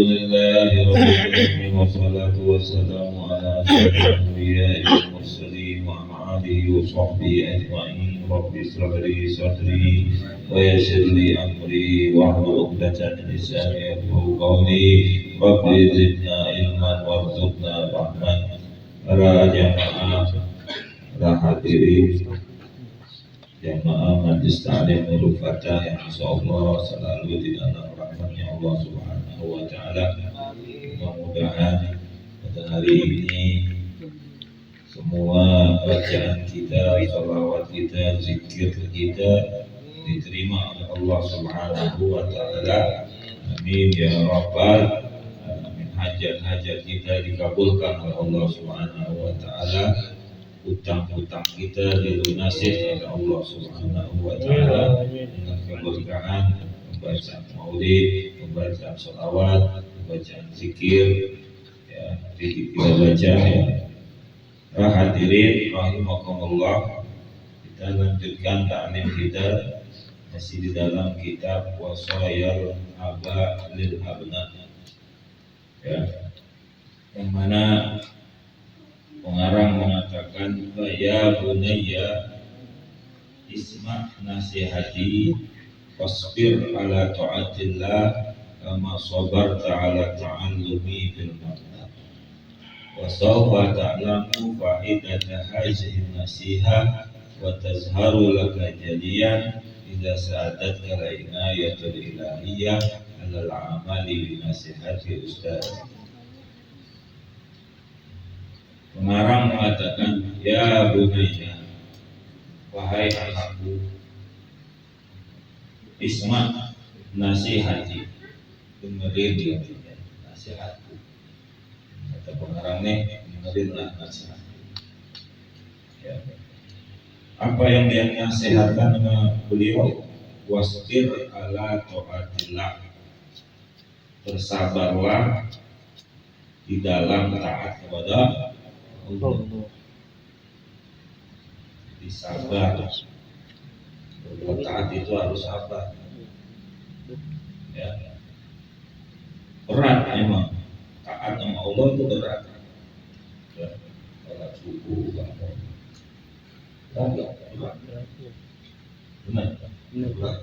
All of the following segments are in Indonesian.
لله رب العالمين والصلاة والسلام على أشرف الأنبياء والمرسلين وعلى آله وصحبه أجمعين رب اشرح لي صدري ويسر لي أمري واحلل عقدة من لساني يفقهوا قولي رب زدنا علما وارزقنا فهما. Para jamaah, para hadirin jamaah Majlis Ta'lim Nurul Fatah yang insyaallah selalu di dalam rahmatnya Allah Subhanahu wa taala. Mudah-mudahan pada hari ini semua bacaan kita, salawat kita, zikir kita diterima oleh Allah Subhanahu wa taala. Amin ya rabbal alamin. Hajat-hajat kita dikabulkan oleh Allah Subhanahu wa taala. Utang-utang kita dilunasi oleh Allah Subhanahu wa taala dengan keberkahan pembacaan maulid, pembacaan sholawat, pembacaan zikir ya, kita baca ya. Hadirin rahimakumullah, kita lanjutkan ta'lim kita masih di dalam kitab Wasayal Aba lil Abna ya, yang mana pengarang mengatakan ya bunayya isma nasihati wasbir ala ta'atillah kama sabarta ala ta'allumi bil maqdar wa sawfa ta'lamu fa'idata hadhihi nasiha wa tazharu laka jaliyan idza sa'adatka la inayatul ilahiyah ala al-amali bi nasihati ustaz. Pengarang mengatakan, ya bunayya, wahai anakku, isma nasihati, dengerin dia nasihatku. Kata pengarangnya, dengerinlah nasihatku. Ya. Apa yang dia nasihatkan sama beliau? Wasbir ala ta'atillah, bersabarlah di dalam taat kepada Allah. Jadi sabar, berbuat taat itu harus sabar. Ya. Berat emang, taat sama Allah itu berat. Ya. Salat subuh, berat. Benar. Berat.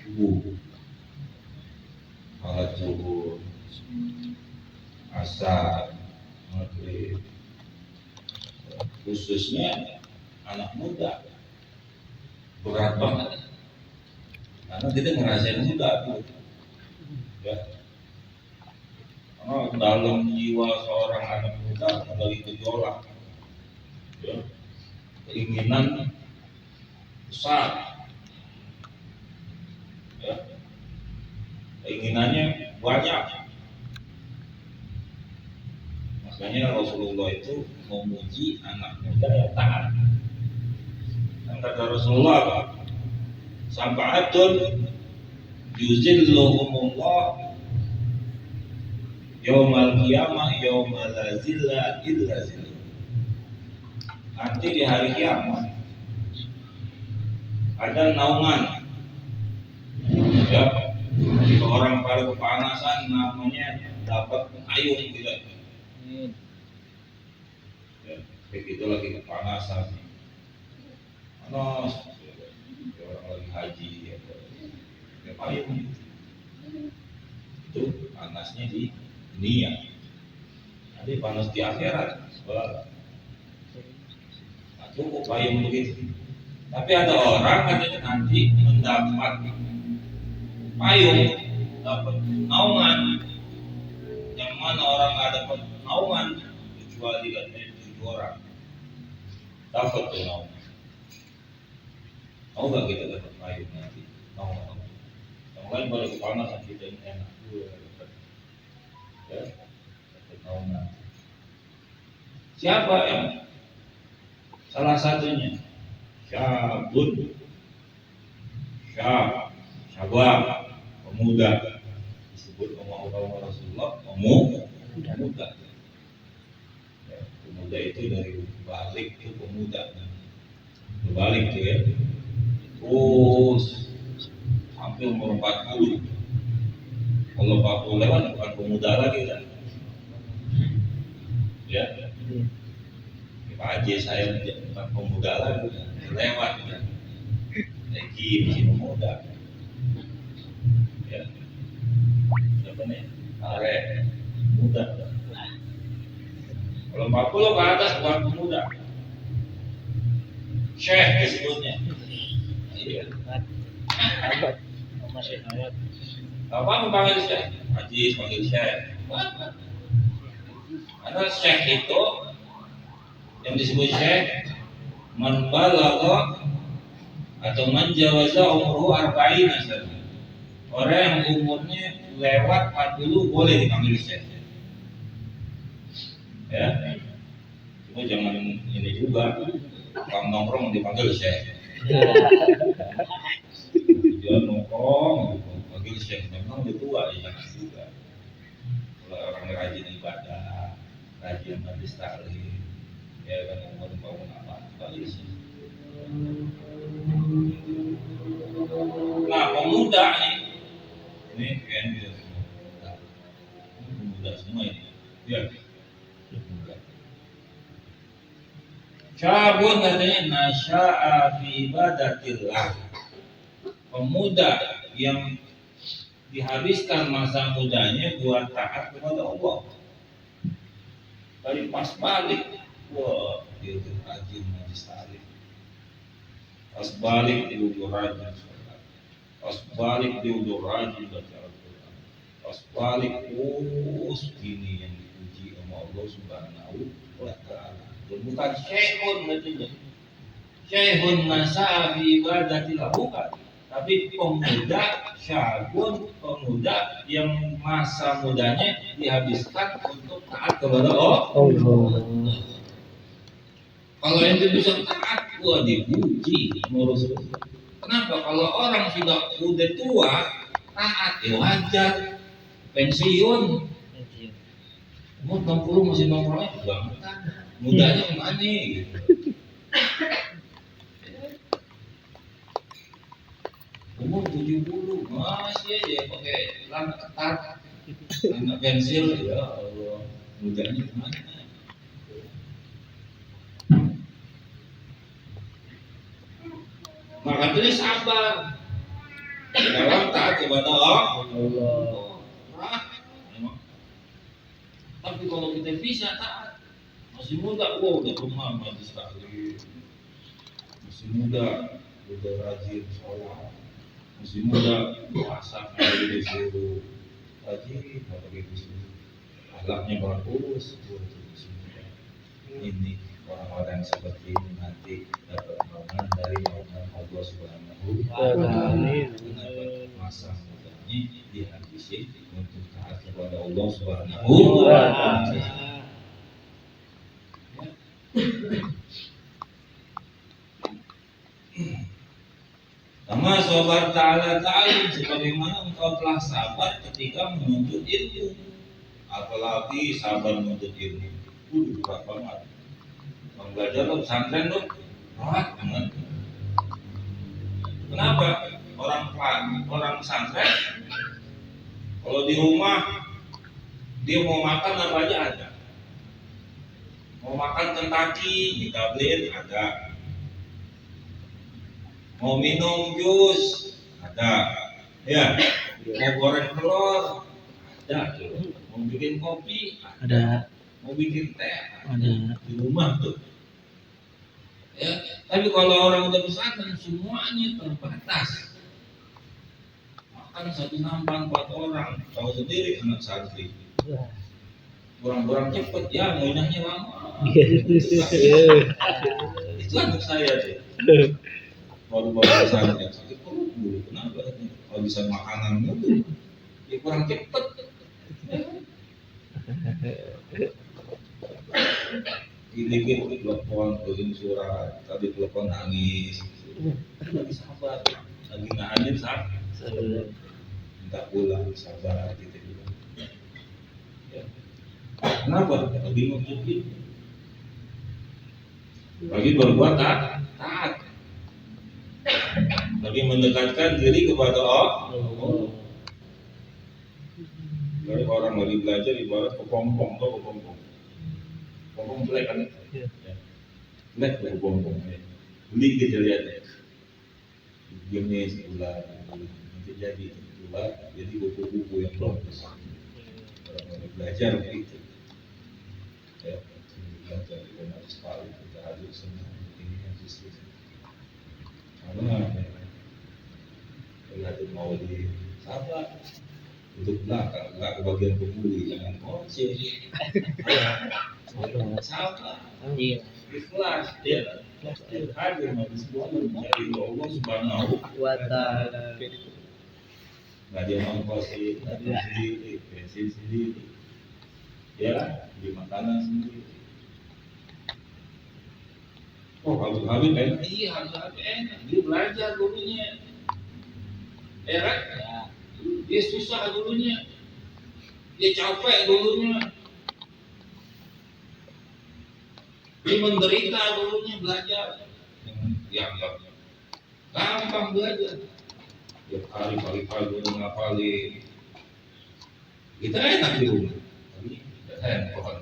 Subuh, salat subuh, asar, maghrib, khususnya anak muda berat banget karena kita ngerasain muda tuh ya. Karena dalam jiwa seorang anak muda lagi gejolak ya, keinginan besar ya, keinginannya banyak. Makanya Rasulullah itu memuji anak muda yang taat. Dan kata Rasulullah apa? Sab'atun yuzilluhumullah yaumal qiyamah yauma la zilla illa zilluh. Nanti di hari kiamat ada naungan ya, orang pada kepanasan namanya dapat pengayung gitu. Ya, begitu lagi kepanasan, panas, orang lagi haji, ya payung itu panasnya di dunia, nanti panas di akhirat, nah, cukup payung begitu. Tapi ada orang katanya nanti mendapat payung, dapat naungan, yang mana orang nggak dapat naungan kecuali katanya 7 orang dapat tuh naungan. Tahu nggak kita dapat payung nanti naungan? Yang lain pada kepanasan, kita ini enak dapat ya, dapat naungan. Siapa yang salah satunya? Syabun, syabab, pemuda. Disebut sama Rasulullah pemuda. Ya, pemuda itu dari balik itu pemuda. Berbalik tuh ya. Terus sampai umur 40 Kalau 40 lewat bukan pemuda lagi kan? Ya, Pak Haji saya bukan pemuda lagi, kan? Lewat kan? Lagi masih pemuda. Ya, siapa nih? Arek muda. Kalau 40 ke atas bukan pemuda. Syekh disebutnya. Iya. Masih hayat. Apa memanggil Syekh? Haji panggil Syekh. Karena Syekh itu yang disebut Syekh man balagha atau man jawaza umruhu arba'ina sana. Orang yang umurnya lewat 40 boleh dipanggil Syekh. Ya. Cuma jangan ini juga. Kalau nongkrong dipanggil Syekh. Dia nongkrong panggil Syekh, memang udah tua ya juga. Kalau orang rajin ibadah, rajin majlis taklim, ya kan umur bangun apa panggil Syekh. Nah pemuda ini kan dia pemuda semua ini, ya. Syabun katanya nasya'a fi ibadatillah. Pemuda yang dihabiskan masa mudanya buat taat kepada Allah. Dari pas balik, wah dia udah rajin majlis taklim. Pas balik dia udah rajin sholat. Pas balik dia udah rajin baca Al-Quran. Pas balik, gini yang dipuji sama Allah Subhanahu wa Ta'ala. Bukan syekhun katanya. Syekhun nasa'a fi ibadatillah bukan. Tapi pemuda syabun, pemuda yang masa mudanya dihabiskan untuk taat kepada Allah. Kalau yang bisa taat, gua dipuji ngurus. Kenapa? Kalau orang sudah udah tua, taat ya wajar. Pensiun. Umur 60 masih nongkrongnya banget. Mudanya kemana gitu. Umur 70 masih aja pakai celana ketat, celana pensil, ya Allah, mudanya kemana? Maka ini sabar dalam taat kepada Allah. Tapi kalau kita bisa taat, masih muda, udah rumah majlis taklim, masih muda, udah rajin sholat. Masih muda, puasa kali disuruh rajin, pakai disuruh akhlaknya bagus, ini orang-orang seperti ini nanti dapat naungan dari naungan Allah Subhanahu wa Ta'ala. Kenapa masa mudanya dihabisi untuk taat kepada Allah Subhanahu wa Ta'ala. Kama sabar ta'ala ta'alim, sebagaimana engkau telah sabar ketika menuntut ilmu. Apalagi sabar menuntut ilmu, berat banget. Mau belajar lo pesantren lo, berat banget. Kenapa? Orang pesantren kalau di rumah dia mau makan apa aja ada. Mau makan Kentucky, kita beliin ada. Mau minum jus ada, ya. Mau goreng telur ada, mau bikin kopi ada, mau bikin teh ada di rumah tuh. Ya, tapi kalau orang udah pesantren semuanya terbatas. Makan satu nampan 4 orang, tahu sendiri anak santri. Kurang-kurang cepet ya, ngunyahnya lama. Itu anak saya tuh. Baru-baru pesantren sakit perut dulu, kenapa? Kalau bisa makanan mulu, ya kurang cepet. Dikit telepon, kirim surat, tadi telepon nangis. Lagi sabar, lagi nahanin sabar. Minta pulang, sabar gitu. Ya. Kenapa? Lagi nuntut, lagi berbuat taat. Lagi mendekatkan diri kepada Allah. Kalau orang lagi belajar ibarat kepompong, tau kepompong? Kepompong black kan? Ya. Black kepompong. Beli gitu lihat ya. Gini sebulan, nanti jadi sebulan, jadi buku-buku yang bagus. Orang lagi belajar begitu. Ya, belajar benar sekali kita harus semua ini yang sistem. Karena lihat mau di sabar. Untuk belakang, nggak ke bagian pembuli, jangan kocek. Sabar, ikhlas, ya. Hadir majelis Tuhan dari Allah Subhanahu wa Ta'ala. Nggak dia ngongkosin, datang sendiri, bensin sendiri, ya, di makanan sendiri. Oh, habis enak, iya habis enak. Dia belajar dulunya, ya kan? Dia susah dulunya, dia capek dulunya, dia menderita dulunya belajar. Yang gampang belajar, tiap hari pagi-pagi udah ngapalin. Kita enak di rumah, tapi tidak handphone.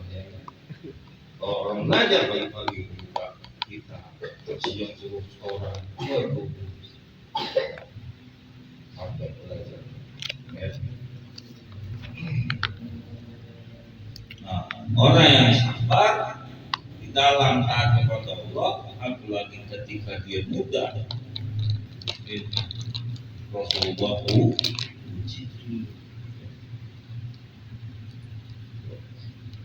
Kalau orang belajar pagi-pagi kita siang suruh orang, waduh, sampai belajar. Nah, orang yang sabar di dalam taat kepada Allah, apalagi ketika dia muda, Rasulullah uji.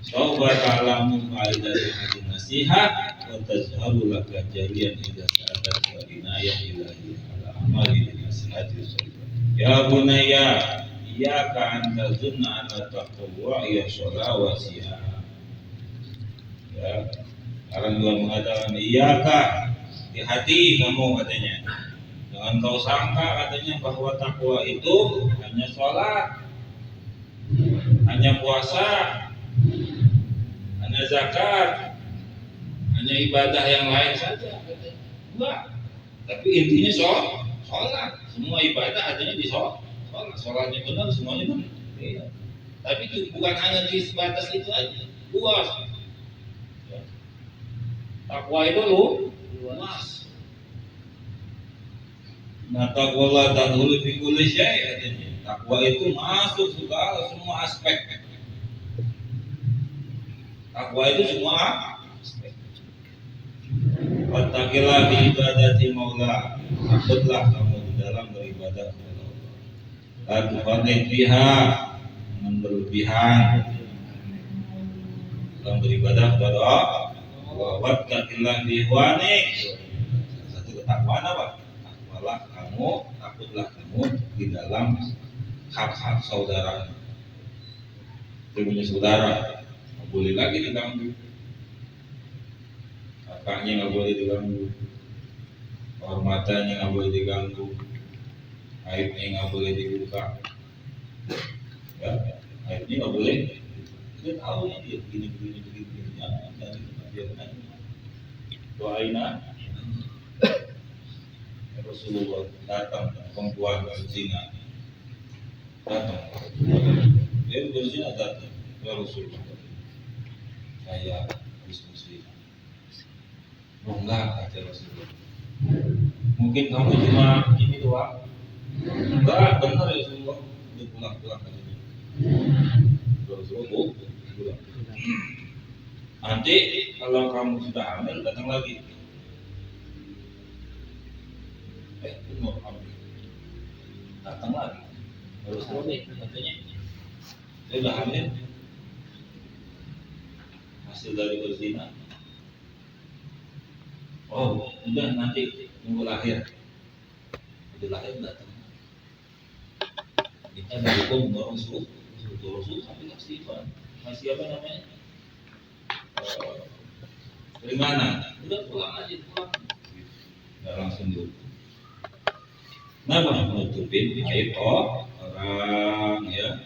Sabar ta'lamu fa'idati hadin nasihat wa tazharu laka jariyan idza sa'adat wa inayah ilahi ala amali nasihati rasulullah. Ya bunayya iyyaka an tazunna anna taqwa ya sholawasiya. Ya, orang juga mengatakan iyyaka, di hati kamu katanya. Jangan kau sangka katanya bahwa takwa itu hanya sholat, hanya puasa, hanya zakat, hanya ibadah yang lain saja. Enggak. Tapi intinya sholat. Semua ibadah adanya di sholat. Sholatnya benar, semuanya benar. Iya. Tapi itu bukan hanya di sebatas itu aja. Luas. Takwa itu luas. Nah, takwa tadkhulu fi kulli syai' katanya. Takwa itu masuk segala semua aspek. Takwa itu semua aspek. Wattaqilah bi ibadati maula. Takutlah kamu di dalam beribadah kepada Allah. La tufarrid biha, dengan berlebihan dalam beribadah kepada Allah. Wattaqilah bi ihwanik. Satu ketakwaan apa? Takwalah kamu, takutlah kamu di dalam hak-hak saudara. Dia punya saudara, nggak boleh lagi diganggu. Kakaknya nggak boleh diganggu, kehormatannya nggak boleh diganggu, aibnya nggak boleh dibuka. Ya, aibnya nggak boleh. Dia tahu ya dia begini. Jangan doaina. Rasulullah datang perempuan berzina, datang dia berzina datang ya Rasulullah, saya habis berzina. Oh enggak, kata Rasulullah, mungkin kamu cuma ini doang. Enggak, benar ya Rasulullah. Dia pulang katanya. Rasulullah pulang. Nanti kalau kamu sudah hamil datang lagi. Mau hamil, datang lagi. Rasulullah katanya, dia udah hamil, hasil dari berzina. Oh, udah nanti tunggu lahir. Udah lahir datang. Kita mendukung Rasul sampai masih apa namanya? Keringanan. Udah pulang. Nggak langsung dulu. Kenapa? Nutupin aib orang ya.